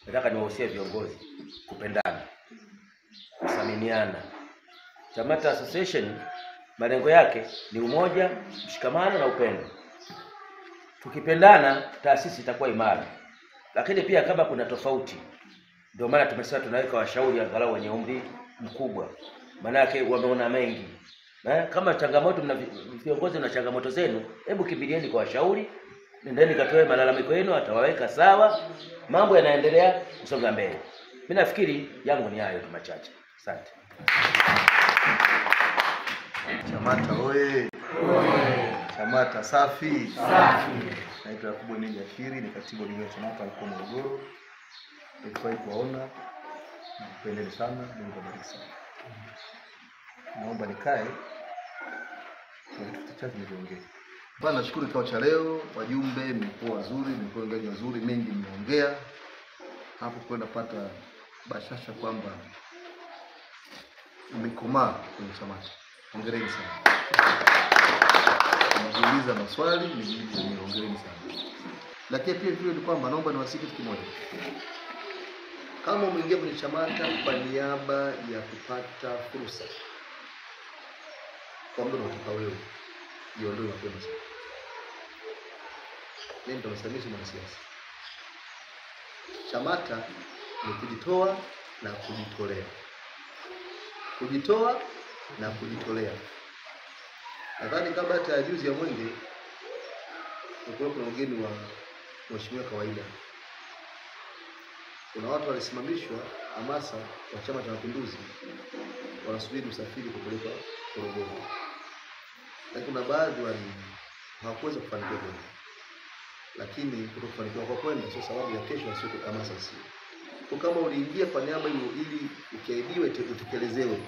nataka niwahusie viongozi kupendana, kusaminiana. Chamata Association malengo yake ni umoja, mshikamano na upendo. Tukipendana taasisi itakuwa imara. Lakini pia kama kuna tofauti, ndio maana tumesema tunaweka washauri angalau wenye umri mkubwa. Maana yake wameona mengi. Kama changamoto mna viongozi na changamoto zenu, hebu kimbilieni kwa washauri, nendeni katoe malalamiko yenu, atawaweka sawa, mambo yanaendelea kusonga mbele. Mimi nafikiri yangu ni hayo tu machache. Asante. Chamata oye! Chamata safi! Naitwa Yakubu Njashiri, ni katibu wa Chamata mkoa wa Morogoro. Nilifurahi kuwaona, napendeni sana, Mungu awabariki sana. Naomba nikae kwa vitu vichache niongee. Bwana, nashukuru kikao cha leo, wajumbe mlikuwa wazuri, mlikuwa wengi wazuri, mengi mmeongea. Hapo kwenda pata bashasha kwamba mmekomaa kwenye Chamata. Hongereni sana. Najiuliza maswali, nijibu, hongereni sana. Lakini pia vile ni kwamba naomba niwasikie kitu kimoja. Kama umeingia kwenye Chamata kwa niaba ya kupata fursa, kwa muda unataka wewe, jiondoe mapema sana. Mimi nitamsaidia mwanasiasa. Chamata ni kujitoa na kujitolea. Kujitoa na kujitolea. Nadhani kabla hata juzi ya Mwenge kulikuwa kuna ugeni wa mheshimiwa Kawaida. Kuna watu walisimamishwa hamasa wa Chama cha Mapinduzi wanasubiri usafiri kupeleka Morogoro. Na kuna baadhi hawakuweza kufanikiwa kwenda. Lakini kutofanikiwa kwa kwenda sio sababu ya kesho sio hamasa sio. Kwa kama uliingia kwa niaba ili ukiaidiwe utekelezewe,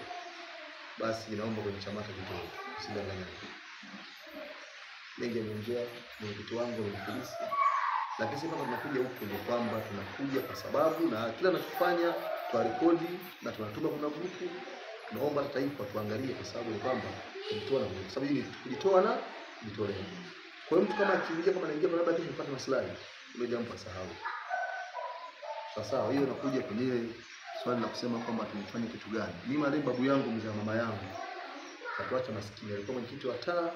basi naomba kwenye Chamata kitoe, usidanganyane. Mengi yameongea mwenyekiti wangu ni polisi. Lakini sisi kama tunakuja huku ni kwamba tunakuja kwa sababu na kila tunachofanya tuarekodi na tunatuma kuna grupu. Naomba taifa tuangalie kwa sababu ni kwamba kujitoa na kwa sababu ni kujitoa na kujitolea. Kwa hiyo mtu kama akiingia kama anaingia kwa sababu yake kupata maslahi, ndio jambo sahau. Sasa hiyo nakuja kwenye swali la kusema kwamba tumefanya kitu gani. Mimi marehemu babu yangu mzee wa mama yangu akatuacha maskini, alikuwa mwenyekiti wa taa,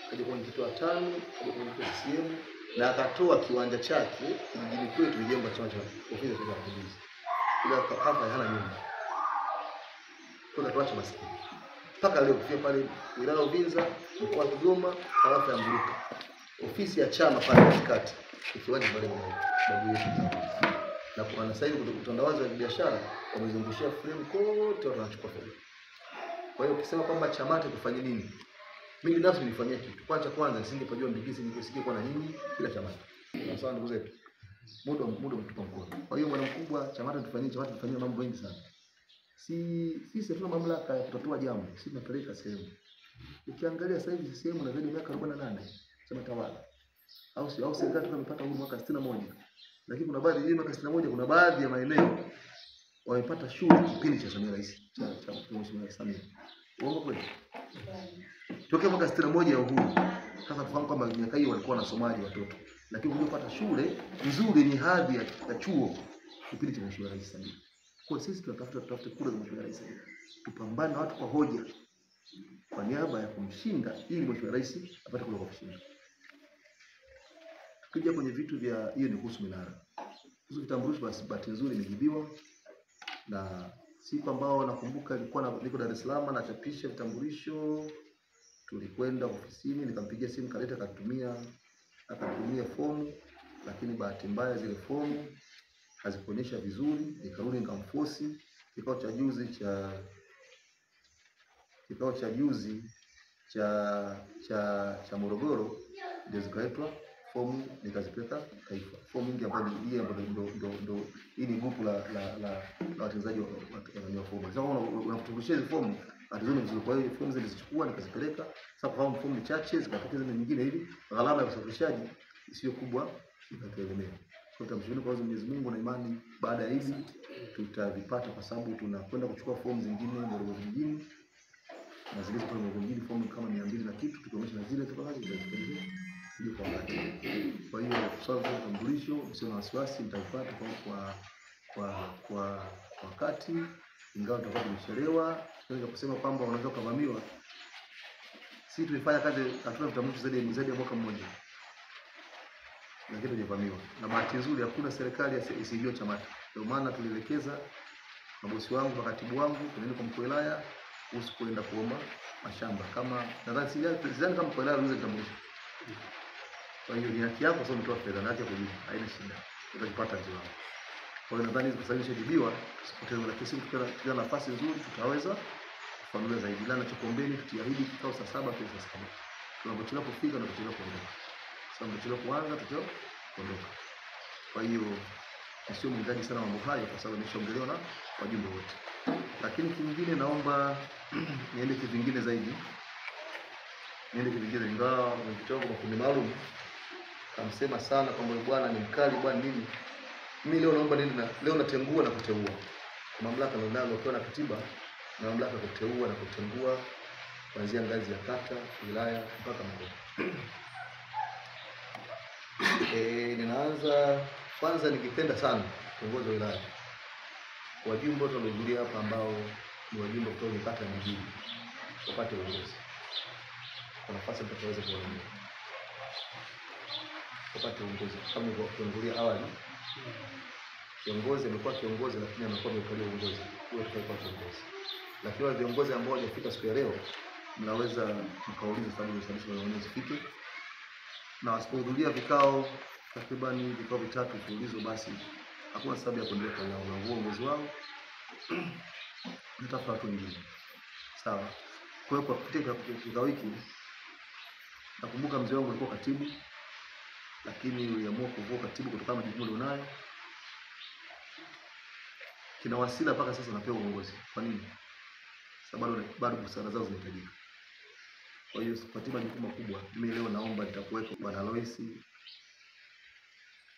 kaja kuwa mwenyekiti wa tano, kaja kuwa mwenyekiti wa CCM na akatoa kiwanja chake kijijini kwetu tulijengwa chama cha ofisi ya polisi. Ila hapa hana nyumba. Kwa tuacha maskini. Mpaka leo kufia pale wilaya Uvinza, mkoa wa Kigoma, tarafa ya Mburuka. Ofisi ya chama pale katikati, kiwanja pale babu yetu. Na kwa sasa hivi utandawazi wa biashara wamezungushia frame kote wanachukua fedha. Kwa hiyo ukisema kwamba Chamata kufanya nini? Mimi binafsi nilifanyia kitu. Kwanza nisingepajua Mbigisi ningesikia kwa na nyinyi bila Chamata. Na sawa ndugu zetu. Muda mtupa mkono. Kwa hiyo bwana mkubwa, Chamata tufanyie mambo mengi sana. Sisi hatuna mamlaka ya kutatua jambo. Sisi tunapeleka sehemu. Ukiangalia sasa hivi sehemu na zaidi miaka 48 sema tawala. Au serikali tumepata uhuru mwaka 61. Lakini kuna baadhi ya miaka 61 kuna baadhi ya maeneo wamepata shule kipindi cha Samia Rais cha Mheshimiwa Samia. Uongo kweli? Tokea mwaka 61 ya uhuru. Sasa tufahamu kwamba miaka hiyo walikuwa wanasomaji watoto. Lakini wamepata shule nzuri ni hadhi ya chuo kipindi cha Mheshimiwa Rais Samia. Kwa sisi tunatafuta kura za Mheshimiwa Rais. Tupambane na watu kwa hoja kwa niaba ya kumshinda ili Mheshimiwa Rais apate kura kwa kushinda. Tukija kwenye vitu vya hiyo ni kuhusu minara. Kuhusu vitambulisho basi bahati nzuri nimejibiwa na siku ambao nakumbuka ilikuwa niko Dar es Salaam na chapisha vitambulisho, tulikwenda ofisini nikampigia simu kaleta akatumia fomu, lakini bahati mbaya zile fomu hazikuonyesha vizuri, nikarudi nikamforce. Kikao cha juzi cha Morogoro ndio zikaletwa fomu nikazipeleka taifa. Fomu nyingi ambazo ndio hii ni grupu la watendaji wa fomu. Sasa unapotungishia hizo fomu atazoni vizuri. Kwa hiyo fomu zilizochukua nikazipeleka. Sasa kwa fomu chache zikatokeza zile nyingine hivi gharama ya usafirishaji sio kubwa ikategemea. Kwa tutamshukuru kwa Mwenyezi Mungu na imani baada ya hizi tutavipata kwa sababu tunakwenda kuchukua fomu zingine Morogoro mjini. Na zile kwa Morogoro mjini fomu kama 200 na kitu tukionyesha na zile tukaanza kuzipeleka. Kwa hiyo swala la utambulisho sio na wasiwasi, mtapata kwa kwa wakati, ingawa tutakuwa tumechelewa. Tunaweza kusema kwamba unaweza kuvamiwa. Sisi tulifanya kazi, hatuna vitambulisho zaidi ya mwaka mmoja, lakini tujavamiwa. Na bahati nzuri hakuna serikali isijue CHAMATA. Ndio maana tulielekeza mabosi wangu, makatibu wangu, tunaenda kwa mkuu wa wilaya kuhusu kwenda kuomba mashamba. Kama nadhani sidhani kama mkuu wa wilaya anaweza kitambulisho. Kwa hiyo ni haki yako, sasa umetoa fedha na haki ya kujibu, haina shida, utakipata ndio. Kwa hiyo nadhani hizo pesa zishajibiwa, tusipoteze, lakini sisi tukiwa nafasi nzuri tutaweza kufanulia zaidi. Na nachokuombeni, tutiahidi kikao saa 7 kwa saa 7. Tunapochelewa kufika na kuchelewa kuondoka. Sasa tunachelewa kuanza, tutachelewa kuondoka. Kwa hiyo sio mwendaji sana mambo hayo, kwa sababu nimeshaongelewa na wajumbe wote. Lakini kingine naomba niende kivingine zaidi. Ingawa mwenyekiti wangu makundi maalum kamsema sana kwamba bwana ni mkali bwana nini. Mimi leo naomba leo natengua na kuteua. Mamlaka ninayo kwa na katiba na mamlaka kuteua na kutengua kuanzia ngazi ya kata, wilaya mpaka mkoa. Ninaanza kwanza, nikipenda sana kiongozi wa wilaya, wajumbe wote waliohudhuria hapa ambao ni wajumbe kutoka kata mjini wapate uongozi. Kwa nafasi mtaweza kuona wapate uongozi kama nilivyokuangulia awali. Kiongozi amekuwa kiongozi, lakini amekuwa amekalia uongozi. Huyo tutakuwa kiongozi. Lakini wale viongozi ambao hawajafika siku ya leo, mnaweza mkauliza sababu zifike. Na wasipohudhuria vikao takriban vikao 3 mfululizo, basi hakuna sababu ya kuendelea na uongozi wao. Nitafuta watu wengine. Sawa. Kwa hiyo kwa kupitia kikao hiki, nakumbuka mzee wangu alikuwa katibu, lakini uliamua kuvua katibu kutokana na majukumu alionayo. Kina Wasila mpaka sasa anapewa uongozi. Kwa nini? Sababu bado busara zao zinahitajika. Kwa hiyo sipatii majukumu makubwa. Mimi leo naomba nitakuwepo Bwana Lois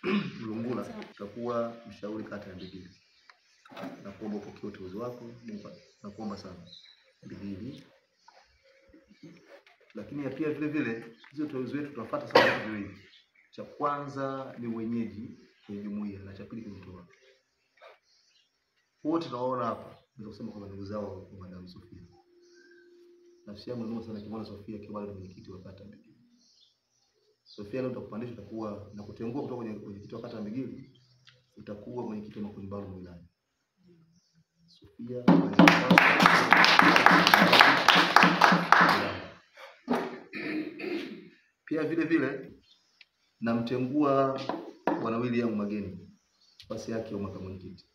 Mlungula, tutakuwa mshauri kata ya Mbigili. Na kuomba upokee uteuzi wako, Mungu nakuomba sana. Mbigili. Lakini pia vile vile hizo uteuzi wetu tunafuata sana vitu hivi. Cha kwanza ni wenyeji kwenye jumuiya, na cha pili kujitoa. Wote tunaona hapa ndio kusema kwa ndugu zao wa Madam Sofia. Nafsi yangu inauma sana kimwana Sofia kiwa bado mwenyekiti wa kata Mbigili. Sofia leo utakupandisha, utakuwa na kutengua kutoka kwenye mwenyekiti wa kata Mbigili, utakuwa mwenyekiti wa makundi maalum wilaya. Sofia pia vile vile namtengua Bwana William Mageni nafasi yake ya makamu mwenyekiti.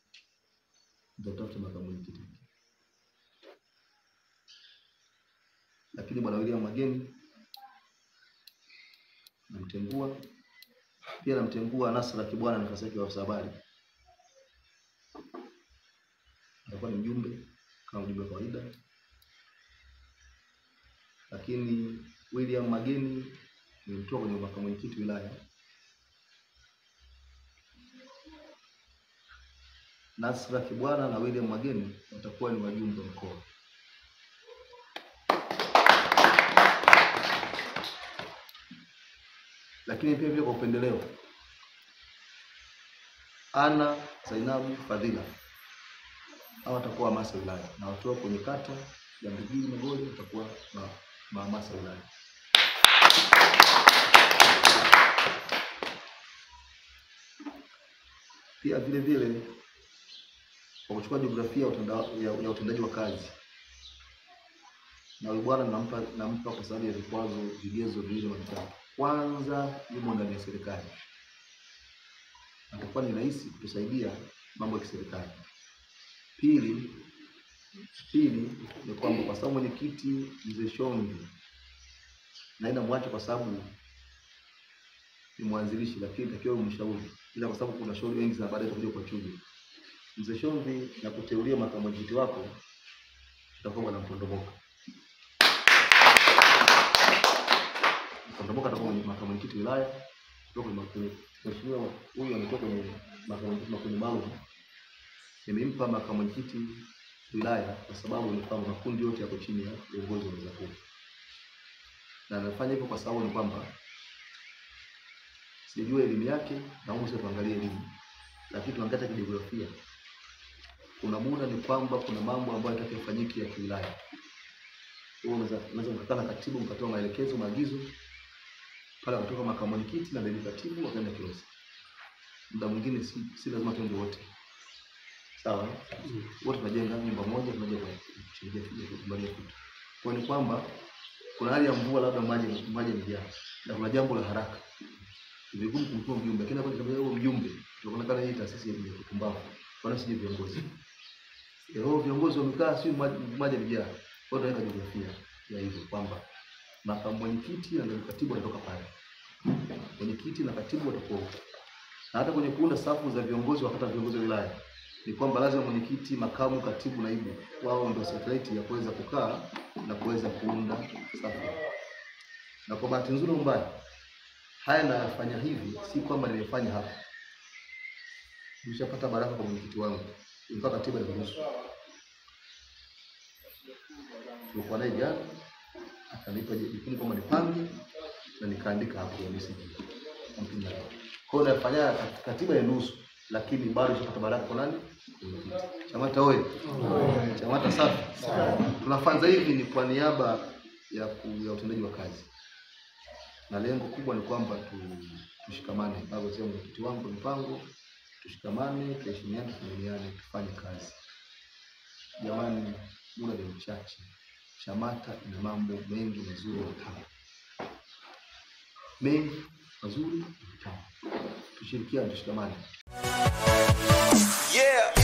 Nitatafuta makamu mwenyekiti. Lakini Bwana William Mageni namtengua. Pia namtengua Nasra Kibwana nafasi yake ya afisa habari. Alikuwa ni mjumbe kama mjumbe kawaida. Lakini William Mageni nimemtoa kwenye makamu mwenyekiti wilaya. Nasra Kibwana na William Mageni watakuwa ni wajumbe mkoa. Lakini pia vile kwa upendeleo, Ana Zainabu Fadhila hao watakuwa hamasa wilaya, na watu kwenye kata ya Mbigili Magoli watakuwa hamasa wilaya. Pia vile vile kwa kuchukua jiografia ya utendaji wa kazi, na huyu bwana nampa kwa sababu ya vikwazo vigezo viwili vitatu. Kwanza, yumo ndani ya serikali, atakuwa ni rahisi kutusaidia mambo ya kiserikali. Pili ni kwamba kwa sababu mwenyekiti Mzee Shomvi naenda mwache kwa sababu ni mwanzilishi, lakini takiwa umshauri, ila kwa sababu kuna shauri wengi sana baadaye tutakuja kwa chujo. Mzee Shomvi na kuteulia makamu mwenyekiti wako tutakuwa na Mpondomoka. Mpondomoka atakuwa makamu mwenyekiti wilaya, kutoka mheshimiwa huyu ametoka kwenye makundi maalum. Nimempa makamu mwenyekiti wilaya kwa sababu ni kwamba makundi yote yako chini ya uongozi wa wilaya. Na anafanya hivyo kwa sababu ni kwamba sijui elimu yake, na Mungu tuangalie elimu. lakini tunaangalia kijiografia. Kuna muda ni kwamba kuna mambo ambayo yanatakiwa yafanyike ya kiwilaya. Unaweza mkakaa na katibu mkatoa maelekezo, maagizo pale, kutoka makamu mwenyekiti na naibu katibu wakaenda kiosi. Muda mwingine si lazima tuende wote. Sawa? Wote tunajenga nyumba moja, tunajenga kusaidia kubalia kitu. Kwa ni kwamba kuna hali ya mvua, labda maji yamejaa na kuna jambo la haraka. Ni vigumu kumtoa mjumbe, lakini kwa sababu huyo mjumbe tunaonekana hii taasisi ya kupumbavu. Kwa nini viongozi? Viongozi wamekaa si maji yamejaa. Kwa hiyo tunaweka jiografia ya hivyo kwamba makamu mwenyekiti na naibu katibu wanatoka pale. Mwenyekiti na katibu watakuwa huko. Na hata kwenye kuunda safu za viongozi wakati viongozi wa wilaya ni kwamba lazima mwenyekiti, makamu, katibu, naibu wao ndio secretariat ya kuweza kukaa na kuweza kuunda safu. Na kwa bahati nzuri mbaya, haya nafanya hivi si kwamba nimefanya hapa. Nilishapata baraka kwa mwenyekiti wangu. Mpaka katiba iliruhusu. Tulikuwa naye jana, akanipa jukumu kama nipange na nikaandika hapo message. Kwa hiyo nafanya katiba inaruhusu, lakini bado nishapata baraka kwa nani? Chamata wewe. Chamata safi. Tunafanya hivi ni kwa niaba ya utendaji wa kazi. Na lengo kubwa ni kwamba tushikamane. Baba sema mwenyekiti wangu mpango, tushikamane, tuheshimiane, tuvumiliane, tufanye kazi. Jamani, muda ni mchache. Chamata ina mambo mengi mazuri na matamu. Mengi mazuri na matamu. Tushirikiane, tushikamane. Yeah.